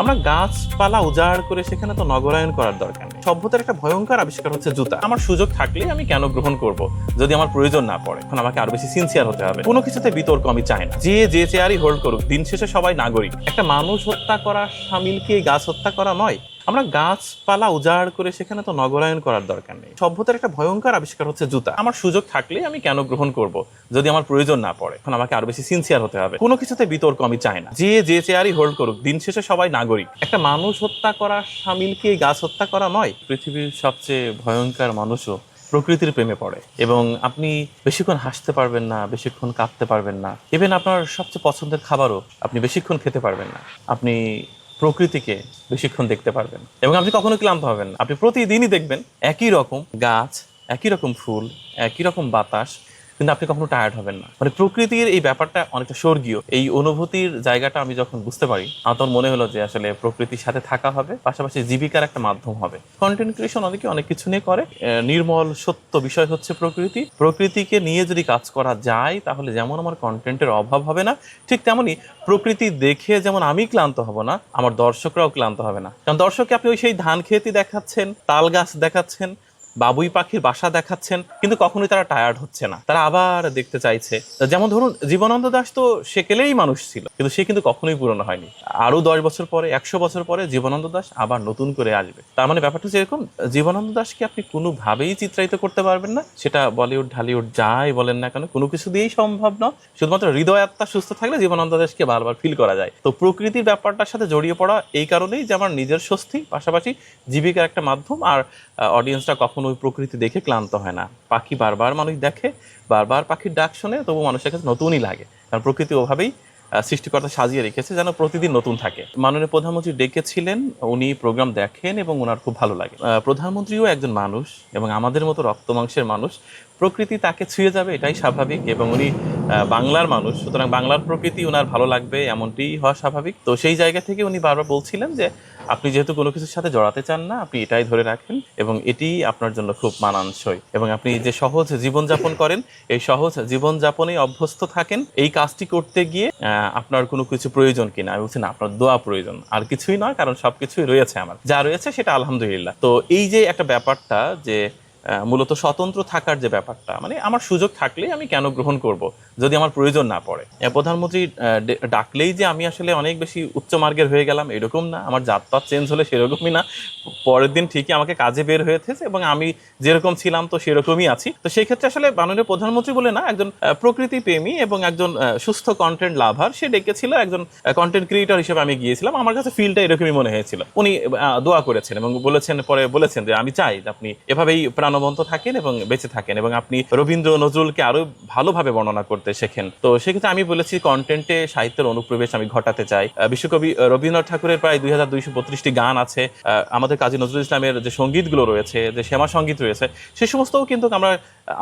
আমরা গাছপালা উজাড় করে সেখানে তো নগরায়ন করার দরকার নেই। সভ্যতার একটা ভয়ঙ্কর আবিষ্কার হচ্ছে জুতা। আমার সুযোগ থাকলে আমি কেন গ্রহণ করব যদি আমার প্রয়োজন না পড়ে? এখন আমাকে আরো বেশি সিনসিয়ার হতে হবে। কোনো কিছুতে বিতর্ক আমি চাই না। যে চেয়ারই হোল্ড করুক, দিন শেষে সবাই নাগরিক। একটা মানুষ হত্যা করা শামিল কি গাছ হত্যা করা নয়? আমরা গাছপালা উজাড় করে সেখানে তো নগরায়ন করার দরকার নেই। সভ্যতার একটা ভয়ঙ্কর আবিষ্কার হচ্ছে জুতা। আমার সুযোগ থাকলে আমি কেন গ্রহণ করব যদি আমার প্রয়োজন না পড়ে? এখন আমাকে আরো বেশি সিনসিয়ার হতে হবে। কোনো কিছুতে বিতর্ক আমি চাই না। যে চেয়ারই হোল্ড করুক, দিন শেষে সবাই নাগরিক। একটা মানুষ হত্যা করা শামিল কি গাছ হত্যা করা নয়? পৃথিবীর সবচেয়ে ভয়ঙ্কর মানুষও প্রকৃতির প্রেমে পড়ে, এবং আপনি বেশিক্ষণ হাসতে পারবেন না, বেশিক্ষণ কাঁদতে পারবেন না। ইভেন আপনার সবচেয়ে পছন্দের খাবারও আপনি বেশিক্ষণ খেতে পারবেন না। আপনি প্রকৃতিকে বেশিক্ষণ দেখতে পারবেন এবং আপনি কখনো ক্লান্ত হবেন না। আপনি প্রতিদিনই দেখবেন একই রকম গাছ, একই রকম ফুল, একই রকম বাতাস, কিন্তু আপনি কখনো টায়ার্ড হবেন না। মানে প্রকৃতির এই ব্যাপারটা অনেকটা স্বর্গীয়। এই অনুভূতির জায়গাটা আমি যখন বুঝতে পারি, আমার তখন মনে হলো যে আসলে প্রকৃতির সাথে থাকা হবে, পাশাপাশি জীবিকার একটা মাধ্যম হবে। কন্টেন্ট ক্রিয়েশন অনেকে অনেক কিছু নিয়ে করে। নির্মল সত্য বিষয় হচ্ছে প্রকৃতি। প্রকৃতিকে নিয়ে যদি কাজ করা যায় তাহলে যেমন আমার কন্টেন্টের অভাব হবে না, ঠিক তেমনই প্রকৃতি দেখে যেমন আমি ক্লান্ত হব না, আমার দর্শকরাও ক্লান্ত হবে না। কারণ দর্শককে আপনি ওই সেই ধান খেতি দেখাচ্ছেন, তাল গাছ দেখাচ্ছেন, বাবুই পাখির বাসা দেখাচ্ছেন, কিন্তু কখনোই তারা টায়ার্ড হচ্ছে না, তারা আবার দেখতে চাইছে। যেমন ধরুন জীবনানন্দ দাশ তো সেকেলেই মানুষ ছিল, কিন্তু সে কিন্তু কখনোই পুরনো হয়নি। আরো 10 বছর পরে, 100 বছর পরে জীবনানন্দ দাশ আবার নতুন করে আসবে। তার মানে ব্যাপারটা যেরকম, জীবনানন্দ দাশকে আপনি কোনোভাবেই চিত্রায়িত করতে পারবেন না, সেটা বলিউড ঢালিউড যাই বলেন না কেন, কোনো কিছু দিয়েই সম্ভব না। শুধুমাত্র হৃদয় আত্মা সুস্থ থাকলে জীবনানন্দ দাশকে বারবার ফিল করা যায়। তো প্রকৃতির ব্যাপারটার সাথে জড়িয়ে পড়া এই কারণেই যে আমার নিজের স্বস্তি, পাশাপাশি জীবিকার একটা মাধ্যম। আর অডিয়েন্সটা কখনো ওই প্রকৃতি দেখে ক্লান্ত হয় না। পাখি বারবার মানুষ দেখে, বারবার পাখির ডাক শোনে, তবু মানুষের কাছে নতুনই লাগে। কারণ প্রকৃতি ওভাবেই সৃষ্টিকর্তা সাজিয়ে রেখেছে যেন প্রতিদিন নতুন থাকে। মাননীয় প্রধানমন্ত্রী ডেকেছিলেন, উনি প্রোগ্রাম দেখেন এবং ওনার খুব ভালো লাগে। প্রধানমন্ত্রীও একজন মানুষ এবং আমাদের মতো রক্ত মাংসের মানুষ। প্রকৃতি তাকে ছুঁয়ে যাবে এটাই স্বাভাবিক, এবং উনি বাংলার মানুষ, সুতরাং বাংলার প্রকৃতি ওনার ভালো লাগবে এমনটি হওয়া স্বাভাবিক। তো সেই জায়গা থেকে উনি বারবার বলছিলেন যে আপনি যেহেতু কোনো কিছুর সাথে জড়াতে চান না, আপনি এটাই ধরে রাখেন এবং এটি আপনার জন্য খুব মানানসই, এবং আপনি যে সহজ জীবনযাপন করেন, এই সহজ জীবনযাপনেই অভ্যস্ত থাকেন। এই কাজটি করতে গিয়ে আপনার কোনো কিছু প্রয়োজন কিনা? আমি বলছি না, আপনার দোয়া প্রয়োজন, আর কিছুই নয়, কারণ সবকিছুই রয়েছে আমার, যা রয়েছে সেটা আলহামদুলিল্লাহ। তো এই যে একটা ব্যাপারটা, যে মূলত স্বতন্ত্র থাকার যে ব্যাপারটা, মানে আমার সুযোগ থাকলে আমি কেন গ্রহণ করব যদি আমার প্রয়োজন না পড়ে? প্রধানমন্ত্রী ডাকলেই যে আমি আসলে অনেক বেশি উচ্চ মার্গের হয়ে গেলাম এরকম না, আমার জাতপাত চেঞ্জ হলে সেরকমই না। পরের দিন ঠিকই আমাকে কাজে বের হয়েছে এবং আমি যেরকম ছিলাম তো সেরকমই আছি। তো সেই ক্ষেত্রে আসলে মাননীয় প্রধানমন্ত্রী বলে না, একজন প্রকৃতি প্রেমী এবং একজন সুস্থ কন্টেন্ট লাভার সে ডেকেছিল, একজন কন্টেন্ট ক্রিয়েটর হিসেবে আমি গিয়েছিলাম। আমার কাছে ফিলটা এরকমই মনে হয়েছিল। উনি দোয়া করেছেন এবং পরে বলেছেন যে আমি চাই যে আপনি এভাবেই প্রাণবন্ত থাকেন এবং বেঁচে থাকেন, এবং আপনি রবীন্দ্র নজরুলকে আরো ভালোভাবে বর্ণনা করতে শেখেন। তো সেক্ষেত্রে আমি বলেছি কন্টেন্টে সাহিত্যের অনুপ্রবেশ আমি ঘটাতে চাই। বিশ্বকবি রবীন্দ্রনাথ ঠাকুরের প্রায় 2232টি গান আছে। আমাদের কাজী নজরুল ইসলামের যে সঙ্গীতগুলো রয়েছে, যে শ্যামা সঙ্গীত রয়েছে, সে সমস্তও কিন্তু আমরা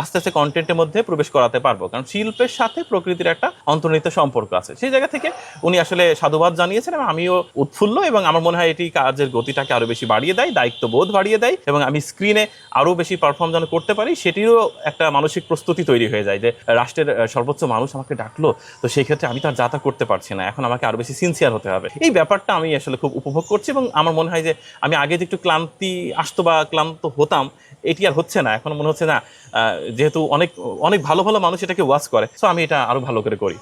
আস্তে আস্তে কন্টেন্টের মধ্যে প্রবেশ করাতে পারবো, কারণ শিল্পের সাথে প্রকৃতির একটা অন্তর্নিহিত সম্পর্ক আছে। সেই জায়গা থেকে উনি আসলে সাধুবাদ জানিয়েছেন এবং আমিও উৎফুল্ল, এবং আমার মনে হয় এটি কাজের গতিটাকে আরো বেশি বাড়িয়ে দেয়, দায়িত্ববোধ বাড়িয়ে দেয়, এবং আমি স্ক্রিনে আরো বেশি পারফর্ম যেন করতে পারি সেটিরও একটা মানসিক প্রস্তুতি তৈরি হয়ে যায়, যে রাষ্ট্রের সর্বোচ্চ মানুষ আমাকে ডাকলো, তো সেই ক্ষেত্রে আমি তার যাতা করতে পারছি না, এখন আমাকে আরো বেশি সিনসিয়ার হতে হবে। এই ব্যাপারটা আমি আসলে খুব উপভোগ করছি, এবং আমার মনে হয় যে আমি আগে যে একটু ক্লান্তি আসতো বা ক্লান্ত হতাম, এটি আর হচ্ছে না। এখন মনে হচ্ছে না, যেহেতু অনেক অনেক ভালো ভালো মানুষ এটাকে ওয়াচ করে, তো আমি এটা আরো ভালো করে করি।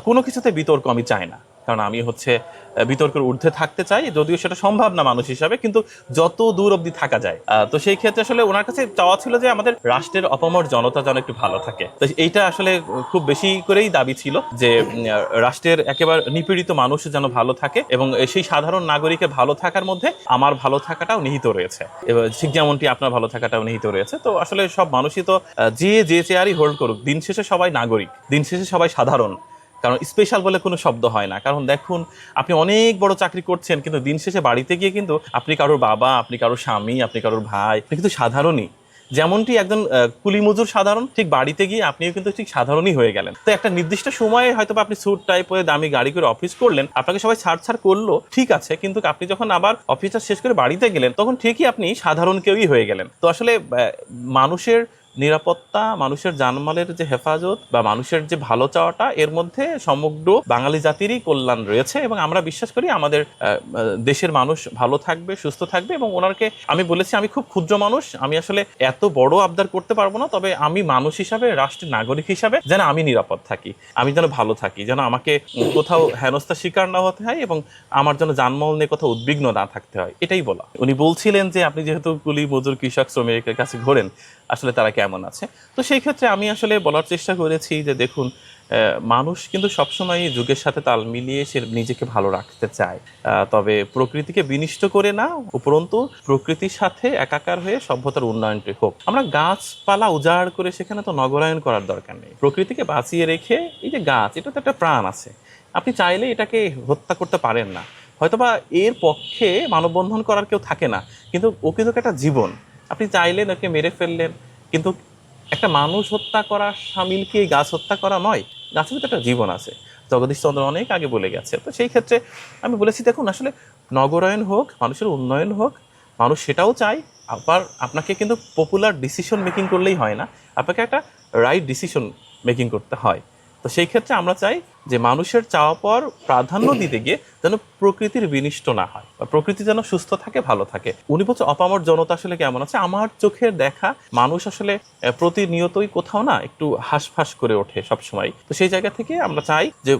কোনো কিছুতে বিতর্ক আমি চাই না, কারণ আমি বিতর্কের ঊর্ধ্বে থাকতে চাই, যদিও সেটা সম্ভব না মানুষ হিসাবে, কিন্তু যত দূর অবধি থাকা যায়। তো সেই ক্ষেত্রে আসলে ওনার কাছে চাওয়া ছিল যে আমাদের রাষ্ট্রের অপমর জনতা যেন একটু ভালো থাকে। তো এইটা আসলে খুব বেশি করেই দাবি ছিল যে রাষ্ট্রের একেবারে নিপীড়িত মানুষ যেন ভালো থাকে, এবং সেই সাধারণ নাগরিকের ভালো থাকার মধ্যে আমার ভালো থাকাটাও নিহিত রয়েছে, এবং ঠিক যেমনটি আপনার ভালো থাকাটাও নিহিত রয়েছে। তো আসলে সব মানুষই তো যে চেয়ারই হোল্ড করুক, দিন শেষে সবাই নাগরিক, দিন শেষে সবাই সাধারণ। কারণ স্পেশাল বলে কোনো শব্দ হয় না। কারণ দেখুন, আপনি অনেক বড় চাকরি করছেন, কিন্তু দিন শেষে বাড়িতে গিয়ে কিন্তু আপনি কারোর বাবা, আপনি কারোর স্বামী, আপনি কারোর ভাই, আপনি কিন্তু সাধারণই। যেমনটি একজন কুলি মজুর সাধারণ, ঠিক বাড়িতে গিয়ে আপনিও কিন্তু ঠিক সাধারণই হয়ে গেলেন। তো একটা নির্দিষ্ট সময়ে হয়তো আপনি স্যুট টাই পরে দামি গাড়ি করে অফিস করলেন, আপনাকে সবাই ছাড় করলো, ঠিক আছে, কিন্তু আপনি যখন আবার অফিসটা শেষ করে বাড়িতে গেলেন, তখন ঠিকই আপনি সাধারণ কেউই হয়ে গেলেন। তো আসলে মানুষের নিরাপত্তা, মানুষের জানমালের যে হেফাজত বা মানুষের যে ভালো চাওয়াটা, এর মধ্যে সমগ্র বাঙালি জাতিরই কল্যাণ রয়েছে এবং আমরা বিশ্বাস করি আমাদের দেশের মানুষ ভালো থাকবে, সুস্থ থাকবে। এবং ওনাকে আমি বলেছি আমি খুব ক্ষুদ্র মানুষ, আমি আসলে এত বড় আবদার করতে পারবো না, তবে আমি মানুষ হিসাবে, রাষ্ট্রের নাগরিক হিসাবে যেন আমি নিরাপদ থাকি, আমি যেন ভালো থাকি, যেন আমাকে কোথাও হেনস্থার শিকার না হতে হয় এবং আমার জন্য যানমাল নিয়ে কোথাও উদ্বিগ্ন না থাকতে হয়, এটাই বলা। উনি বলছিলেন যে আপনি যেহেতু কুলি, মজুর, কৃষক, শ্রমিকের কাছে ঘোরেন, আসলে তারা কেমন আছে। তো সেই ক্ষেত্রে আমি আসলে বলার চেষ্টা করেছি যে দেখুন, মানুষ কিন্তু সবসময় যুগের সাথে তাল মিলিয়ে সে নিজেকে ভালো রাখতে চায়, তবে প্রকৃতিকে বিনষ্ট করে না, উপরন্তু প্রকৃতির সাথে একাকার হয়ে সভ্যতার উন্নয়নটি হোক। আমরা গাছপালা উজাড় করে সেখানে তো নগরায়ন করার দরকার নেই। প্রকৃতিকে বাঁচিয়ে রেখে, এই যে গাছ, এটা তো একটা প্রাণ আছে, আপনি চাইলে এটাকে হত্যা করতে পারেন না, হয়তোবা এর পক্ষে মানববন্ধন করার কেউ থাকে না, কিন্তু ও কিন্তু একটা জীবন। আপনি চাইলেন ওকে মেরে ফেললেন, কিন্তু একটা মানুষ হত্যা করা শামিল কি গাছ হত্যা করা নয়? গাছের ভিতরে একটা জীবন আছে, জগদীশ চন্দ্র অনেক আগে বলে গেছে। তো সেই ক্ষেত্রে আমি বলেছি দেখুন, আসলে নগরায়ন হোক, মানুষের উন্নয়ন হোক, মানুষ সেটাও চায়। আবার আপনাকে কিন্তু পপুলার ডিসিশন মেকিং করলেই হয় না, আপনাকে একটা রাইট ডিসিশন মেকিং করতে হয়। তো সেই ক্ষেত্রে আমরা চাই যে মানুষের চাওয়া পাওয়ার প্রাধান্য দিতে গিয়ে যেন প্রকৃতির বিনিষ্ট না হয়, বা প্রকৃতি যেন সুস্থ থাকে, ভালো থাকে। উনি বলছে অপামর জনতা আসলে কেমন আছে। আমার চোখের দেখা মানুষ আসলে প্রতিনিয়তই কোথাও না একটু হাঁসফাঁস করে ওঠে সবসময়। তো সেই জায়গা থেকে আমরা চাই যে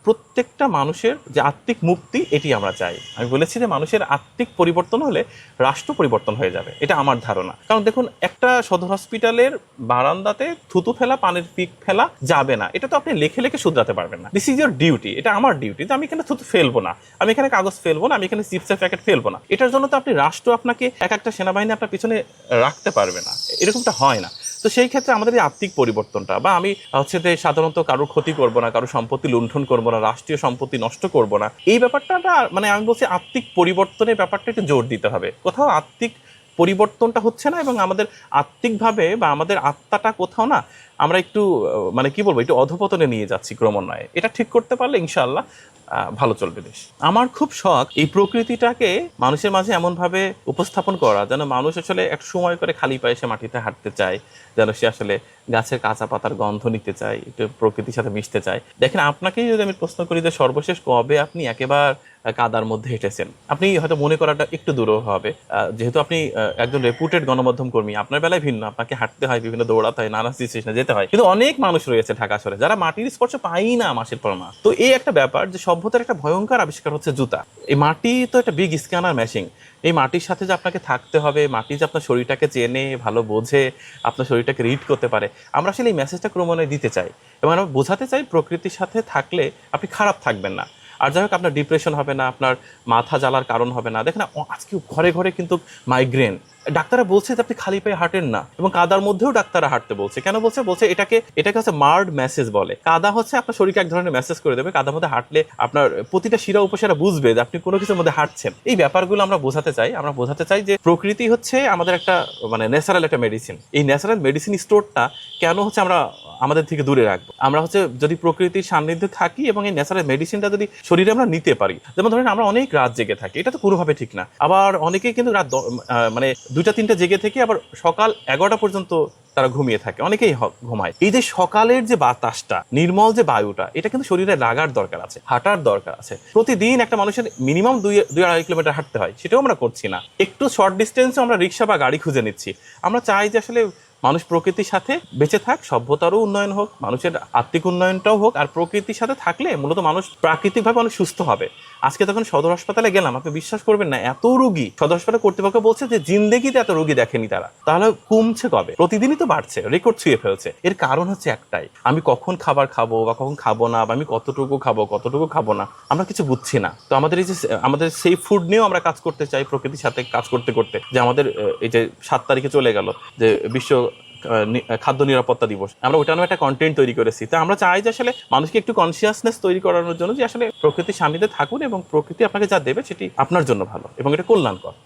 প্রত্যেকটা মানুষের যে আত্মিক মুক্তি, এটি আমরা চাই। আমি বলেছি যে মানুষের আত্মিক পরিবর্তন হলে রাষ্ট্র পরিবর্তন হয়ে যাবে, এটা আমার ধারণা। কারণ দেখুন, একটা সদর হসপিটালের বারান্দাতে থুতু ফেলা, পানির পিক ফেলা যাবে না, এটা তো আপনি লেখে লেখে শুধরাতে পারবেন না। দিস ইজ ইয়োর ডিউটি, এটা আমার ডিউটি যে আমি এখানে থুতু ফেলবো না, আমি এখানে কাগজ ফেলবো না, আমি এখানে চিপসের প্যাকেট ফেলবো না। এটার জন্য তো আপনি রাষ্ট্র আপনাকে এক একটা সেনাবাহিনী আপনার পিছনে রাখতে পারবে না, এরকমটা হয় না। তো সেই ক্ষেত্রে আমাদের এই আত্মিক পরিবর্তনটা, বা আমি হচ্ছে যে সাধারণত কারোর ক্ষতি করবো না, কারোর সম্পত্তি লুণ্ঠন করবো না, রাষ্ট্রীয় সম্পত্তি নষ্ট করবো না, এই ব্যাপারটা মানে আমি বলছি আত্মিক পরিবর্তনের ব্যাপারটা একটু জোর দিতে হবে। কোথাও আত্মিক পরিবর্তনটা হচ্ছে না এবং আমাদের আত্মিকভাবে বা আমাদের আত্মাটা কোথাও না আমরা একটু মানে কি বলবো, একটু অধপতনে নিয়ে যাচ্ছি ক্রমান্বয়ে। এটা ঠিক করতে পারলে ইনশাআল্লাহ ভালো চলবে দেশ। আমার খুব শখ এই প্রকৃতিটাকে মানুষের মাঝে এমনভাবে উপস্থাপন করা যেন মানুষ আসলে এক সময় করে খালি পায়ে সে মাটিতে হাঁটতে চায়, যেন সে আসলে গাছের কাঁচা পাতার গন্ধ নিতে চায়, একটু প্রকৃতির সাথে মিশতে চায়। দেখেন, আপনাকেই যদি আমি প্রশ্ন করি যে সর্বশেষ কবে আপনি একেবারে কাদার মধ্যে হেঁটেছেন, আপনি হয়তো মনে করাটা একটু দূরও হবে, যেহেতু আপনি একজন রেপুটেড গণমাধ্যম কর্মী, আপনার বেলায় ভিন্ন, আপনাকে হাঁটতে হয়, বিভিন্ন দৌড়াতে হয়, নানা সিচুয়েশনে যেতে হয়। কিন্তু অনেক মানুষ রয়েছে ঢাকা শহরে যারা মাটির স্পর্শ পাই না মাসের পর মাস। তো এই একটা ব্যাপার যে সভ্যতার একটা ভয়ঙ্কর আবিষ্কার হচ্ছে জুতা। এই মাটি তো একটা বিগ স্ক্যানার মেশিন। এই মাটির সাথে যে আপনাকে থাকতে হবে, মাটি যে আপনার শরীরটাকে চেনে, ভালো বোঝে, আপনার শরীরটাকে রিড করতে পারে, আমরা আসলে এই মেসেজটা ক্রমান্বয়ে দিতে চাই এবং আমরা বোঝাতে চাই প্রকৃতির সাথে থাকলে আপনি খারাপ থাকবেন না। আর যাই হোক, আপনার ডিপ্রেশন হবে না, আপনার মাথা জ্বালার কারণ হবে না। দেখেন আজকে ঘরে ঘরে কিন্তু মাইগ্রেন, ডাক্তাররা বলছে যে আপনি খালি পায়ে হাঁটেন না, এবং কাদার মধ্যেও ডাক্তাররা হাঁটতে বলছে। কেন বলছে? বলছে এটাকে হচ্ছে মার্ড মেসেজ বলে। কাদা হচ্ছে আপনার শরীরকে এক ধরনের মেসেজ করে দেবে। কাদার মধ্যে হাঁটলে আপনার প্রতিটা শিরা উপশিরা বুঝবে যে আপনি কোনো কিছুর মধ্যে হাঁটছেন। এই ব্যাপারগুলো আমরা বোঝাতে চাই। আমরা বোঝাতে চাই যে প্রকৃতি হচ্ছে আমাদের একটা মানে ন্যাচারাল একটা মেডিসিন। এই ন্যাচারাল মেডিসিন স্টোরটা কেন হচ্ছে আমরা আমাদের থেকে দূরে রাখবো? আমরা হচ্ছে যদি প্রকৃতির সান্নিধ্যে থাকি এবং এই ন্যাচারাল মেডিসিনটা যদি শরীরে আমরা নিতে পারি, যেমন ধরেন আমরা অনেক রাত জেগে থাকি, এটা তো কোনোভাবে ঠিক না। আবার অনেকেই কিন্তু রাত মানে 2টা-3টা জেগে থেকে আবার সকাল 11টা পর্যন্ত তারা ঘুমিয়ে থাকে, অনেকেই ঘুমায়। এই যে সকালের যে বাতাসটা, নির্মল যে বায়ুটা, এটা কিন্তু শরীরে লাগার দরকার আছে, হাঁটার দরকার আছে। প্রতিদিন একটা মানুষের মিনিমাম 2-2.5 কিলোমিটার হাঁটতে হয়, সেটাও আমরা করছি না। একটু শর্ট ডিস্টেন্সে আমরা রিক্সা বা গাড়ি খুঁজে নিচ্ছি। আমরা চাই যে আসলে মানুষ প্রকৃতির সাথে বেঁচে থাক, সভ্যতারও উন্নয়ন হোক, মানুষের আত্মিক উন্নয়নটাও হোক। আর প্রকৃতির সাথে থাকলে মূলত মানুষ প্রাকৃতিকভাবে অনেক সুস্থ হবে। আজকে তখন সদর হাসপাতালে গেলাম, আপনি বিশ্বাস করবেন না, এত রোগী। সদর হাসপাতাল কর্তৃপক্ষ বলছে যে জিন্দেগিতে এত রোগী দেখেনি তারা। তাহলে কমছে কবে? প্রতিদিনই তো বাড়ছে, রেকর্ড ছুঁয়ে ফেলছে। এর কারণ হচ্ছে একটাই, আমি কখন খাবার খাবো বা কখন খাবো না, বা আমি কতটুকু খাবো না, আমরা কিছু বুঝছি না। তো আমাদের এই যে আমাদের সেফ ফুড নিয়েও আমরা কাজ করতে চাই প্রকৃতির সাথে কাজ করতে করতে। যে আমাদের এই যে 7 তারিখে চলে গেল যে বিশ্ব খাদ্য নিরাপত্তা দিবস, আমরা ওটা নিয়ে একটা কন্টেন্ট তৈরি করেছি। তো আমরা চাই যে আসলে মানুষকে একটু কনসিয়াসনেস তৈরি করানোর জন্য যে আসলে প্রকৃতির সান্নিধ্যে থাকুন এবং প্রকৃতি আপনাকে যা দেবে সেটি আপনার জন্য ভালো এবং এটা কল্যাণকর।